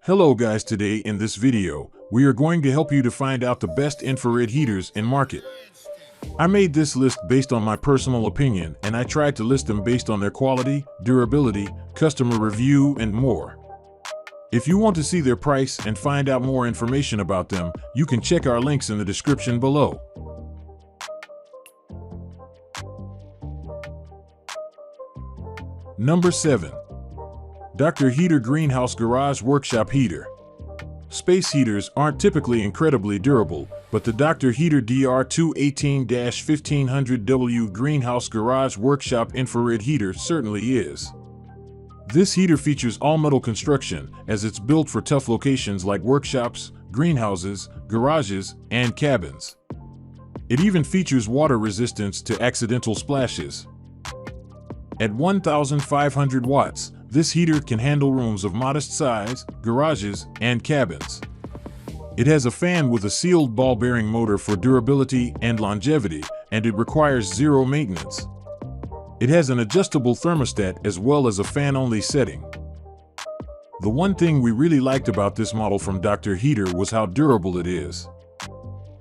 Hello guys, today in this video, we are going to help you to find out the best infrared heaters in market. I made this list based on my personal opinion, and I tried to list them based on their quality, durability, customer review, and more. If you want to see their price and find out more information about them, you can check our links in the description below. Number 7. Dr. Heater Greenhouse Garage Workshop Heater. Space heaters aren't typically incredibly durable, but the Dr. Heater DR218-1500W Greenhouse Garage Workshop Infrared Heater certainly is. This heater features all-metal construction, as it's built for tough locations like workshops, greenhouses, garages, and cabins. It even features water resistance to accidental splashes. At 1,500 watts, this heater can handle rooms of modest size, garages, and cabins. It has a fan with a sealed ball bearing motor for durability and longevity, and it requires zero maintenance. It has an adjustable thermostat as well as a fan-only setting. The one thing we really liked about this model from Dr. Heater was how durable it is.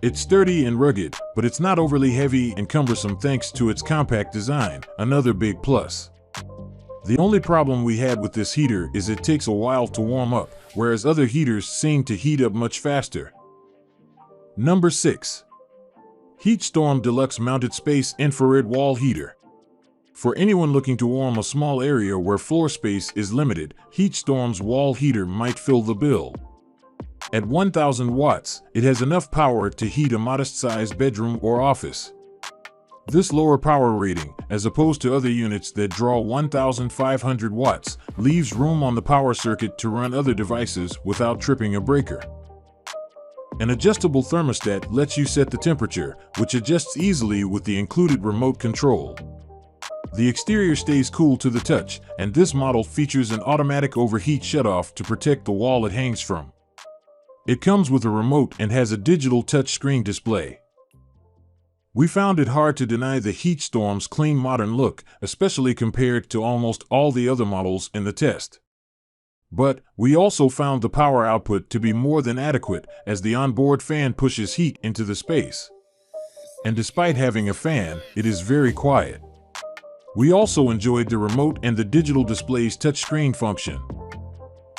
It's sturdy and rugged, but it's not overly heavy and cumbersome thanks to its compact design, another big plus. The only problem we had with this heater is it takes a while to warm up, whereas other heaters seem to heat up much faster. Number 6. HeatStorm Deluxe Mounted Space Infrared Wall Heater. For anyone looking to warm a small area where floor space is limited, HeatStorm's wall heater might fill the bill. At 1,000 watts, it has enough power to heat a modest-sized bedroom or office. This lower power rating, as opposed to other units that draw 1,500 watts, leaves room on the power circuit to run other devices without tripping a breaker. An adjustable thermostat lets you set the temperature, which adjusts easily with the included remote control. The exterior stays cool to the touch, and this model features an automatic overheat shutoff to protect the wall it hangs from. It comes with a remote and has a digital touchscreen display. We found it hard to deny the HeatStorm's clean modern look, especially compared to almost all the other models in the test. But we also found the power output to be more than adequate, as the onboard fan pushes heat into the space. And despite having a fan, it is very quiet. We also enjoyed the remote and the digital display's touchscreen function.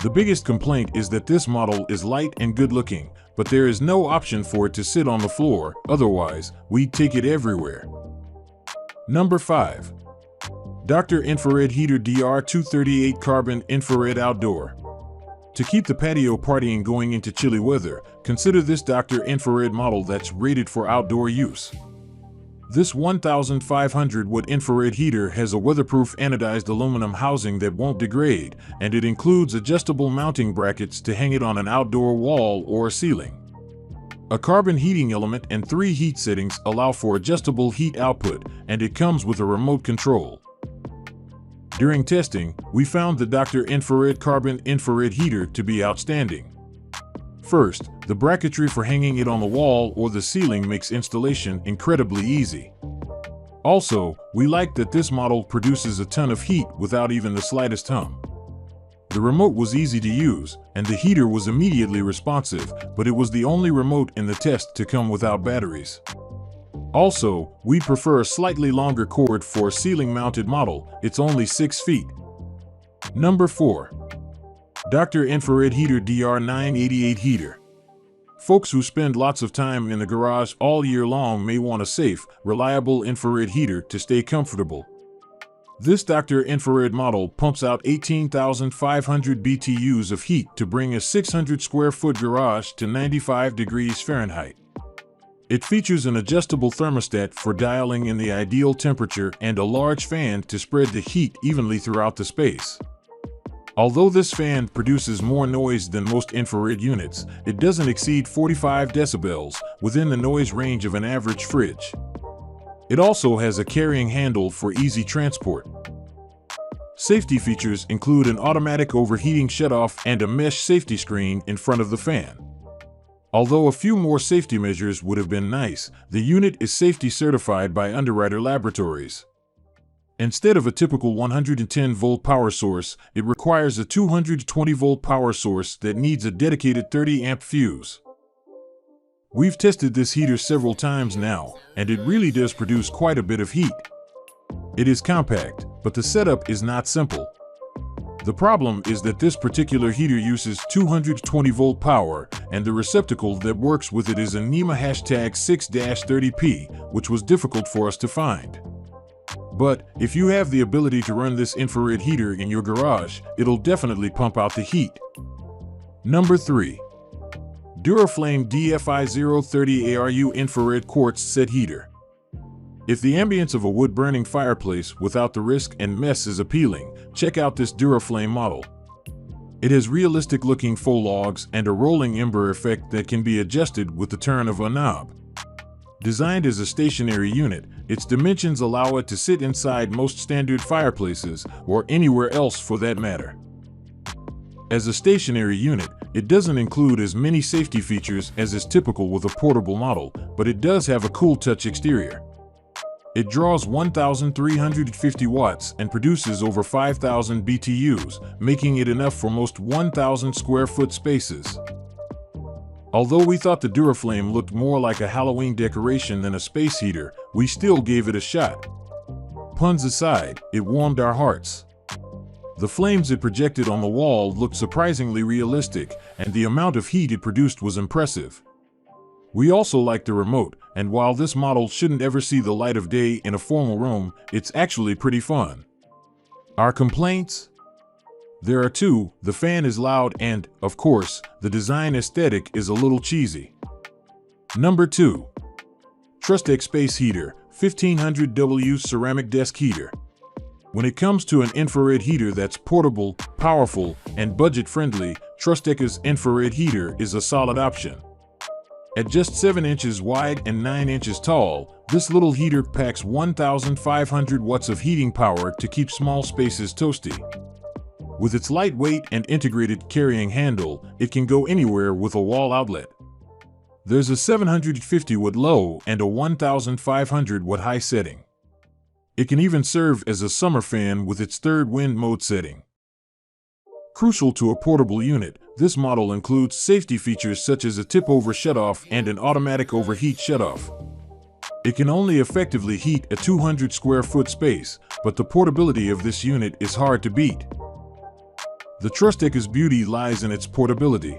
The biggest complaint is that this model is light and good-looking, but there is no option for it to sit on the floor, otherwise, we'd take it everywhere. Number 5. Dr. Infrared Heater DR238 Carbon Infrared Outdoor. To keep the patio partying going into chilly weather, consider this Dr. Infrared model that's rated for outdoor use. This 1,500-watt infrared heater has a weatherproof anodized aluminum housing that won't degrade, and it includes adjustable mounting brackets to hang it on an outdoor wall or ceiling. A carbon heating element and 3 heat settings allow for adjustable heat output, and it comes with a remote control. During testing, we found the Dr. Infrared Carbon Infrared Heater to be outstanding. First, the bracketry for hanging it on the wall or the ceiling makes installation incredibly easy. Also, we like that this model produces a ton of heat without even the slightest hum. The remote was easy to use, and the heater was immediately responsive, but it was the only remote in the test to come without batteries. Also, we prefer a slightly longer cord for a ceiling-mounted model. It's only 6 feet. Number 4. Dr. Infrared Heater DR988 Heater. Folks who spend lots of time in the garage all year long may want a safe, reliable infrared heater to stay comfortable. This Dr. Infrared model pumps out 18,500 BTUs of heat to bring a 600 square foot garage to 95 degrees Fahrenheit. It features an adjustable thermostat for dialing in the ideal temperature and a large fan to spread the heat evenly throughout the space. Although this fan produces more noise than most infrared units, it doesn't exceed 45 decibels, within the noise range of an average fridge. It also has a carrying handle for easy transport. Safety features include an automatic overheating shutoff and a mesh safety screen in front of the fan. Although a few more safety measures would have been nice, the unit is safety certified by Underwriter Laboratories. Instead of a typical 110-volt power source, it requires a 220-volt power source that needs a dedicated 30-amp fuse. We've tested this heater several times now, and it really does produce quite a bit of heat. It is compact, but the setup is not simple. The problem is that this particular heater uses 220-volt power, and the receptacle that works with it is a NEMA #6-30P, which was difficult for us to find. But if you have the ability to run this infrared heater in your garage, it'll definitely pump out the heat. Number 3. Duraflame DFI030 ARU Infrared Quartz Set Heater. If the ambience of a wood-burning fireplace without the risk and mess is appealing, check out this Duraflame model. It has realistic-looking faux logs and a rolling ember effect that can be adjusted with the turn of a knob. Designed as a stationary unit, its dimensions allow it to sit inside most standard fireplaces, or anywhere else for that matter. As a stationary unit, it doesn't include as many safety features as is typical with a portable model, but it does have a cool touch exterior. It draws 1,350 watts and produces over 5,000 BTUs, making it enough for most 1,000 square foot spaces. Although we thought the Duraflame looked more like a Halloween decoration than a space heater, we still gave it a shot. Puns aside, it warmed our hearts. The flames it projected on the wall looked surprisingly realistic, and the amount of heat it produced was impressive. We also liked the remote, and while this model shouldn't ever see the light of day in a formal room, it's actually pretty fun. Our complaints? There are two: the fan is loud and, of course, the design aesthetic is a little cheesy. Number 2. Trustec Space Heater 1500W Ceramic Desk Heater. When it comes to an infrared heater that's portable, powerful, and budget-friendly, Trustec's infrared heater is a solid option. At just 7 inches wide and 9 inches tall, this little heater packs 1,500 watts of heating power to keep small spaces toasty. With its lightweight and integrated carrying handle, it can go anywhere with a wall outlet. There's a 750 watt low and a 1,500 watt high setting. It can even serve as a summer fan with its third wind mode setting. Crucial to a portable unit, this model includes safety features such as a tip-over shutoff and an automatic overheat shutoff. It can only effectively heat a 200 square foot space, but the portability of this unit is hard to beat. The Trustec's beauty lies in its portability.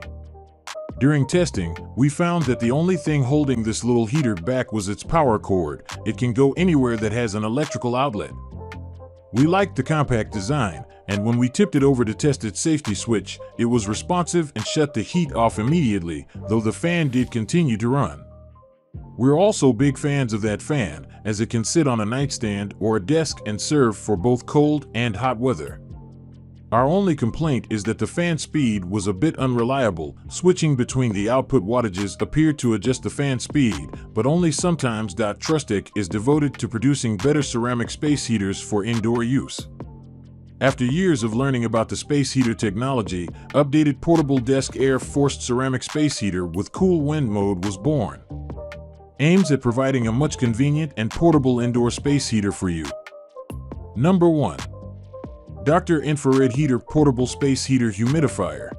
During testing, we found that the only thing holding this little heater back was its power cord. It can go anywhere that has an electrical outlet. We liked the compact design, and when we tipped it over to test its safety switch, it was responsive and shut the heat off immediately, though the fan did continue to run. We're also big fans of that fan, as it can sit on a nightstand or a desk and serve for both cold and hot weather. Our only complaint is that the fan speed was a bit unreliable. Switching between the output wattages appeared to adjust the fan speed, but only sometimes. Trustec is devoted to producing better ceramic space heaters for indoor use. After years of learning about the space heater technology, updated portable desk air forced ceramic space heater with cool wind mode was born. Aims at providing a much convenient and portable indoor space heater for you. Number 1. Dr. Infrared Heater Portable Space Heater Humidifier.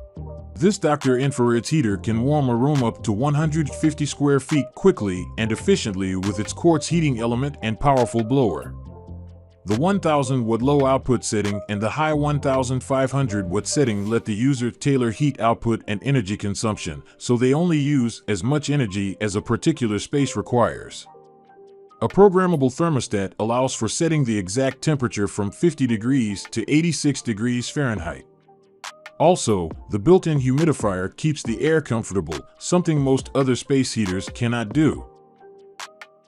This Dr. Infrared heater can warm a room up to 150 square feet quickly and efficiently with its quartz heating element and powerful blower. The 1000 watt low output setting and the high 1500 watt setting let the user tailor heat output and energy consumption, so they only use as much energy as a particular space requires. A programmable thermostat allows for setting the exact temperature from 50 degrees to 86 degrees Fahrenheit. Also, the built-in humidifier keeps the air comfortable, something most other space heaters cannot do.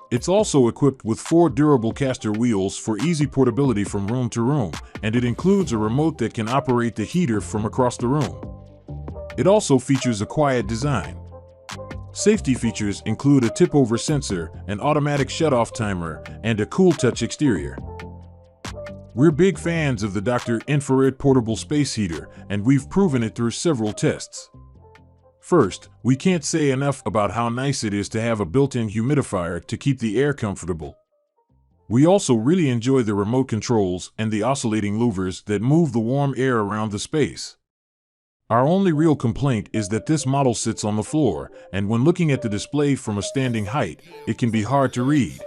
It's also equipped with 4 durable caster wheels for easy portability from room to room, and it includes a remote that can operate the heater from across the room. It also features a quiet design. Safety features include a tip-over sensor, an automatic shut-off timer, and a cool touch exterior. We're big fans of the Dr. Infrared Portable Space Heater, and we've proven it through several tests. First, we can't say enough about how nice it is to have a built-in humidifier to keep the air comfortable. We also really enjoy the remote controls and the oscillating louvers that move the warm air around the space. Our only real complaint is that this model sits on the floor, and when looking at the display from a standing height, it can be hard to read.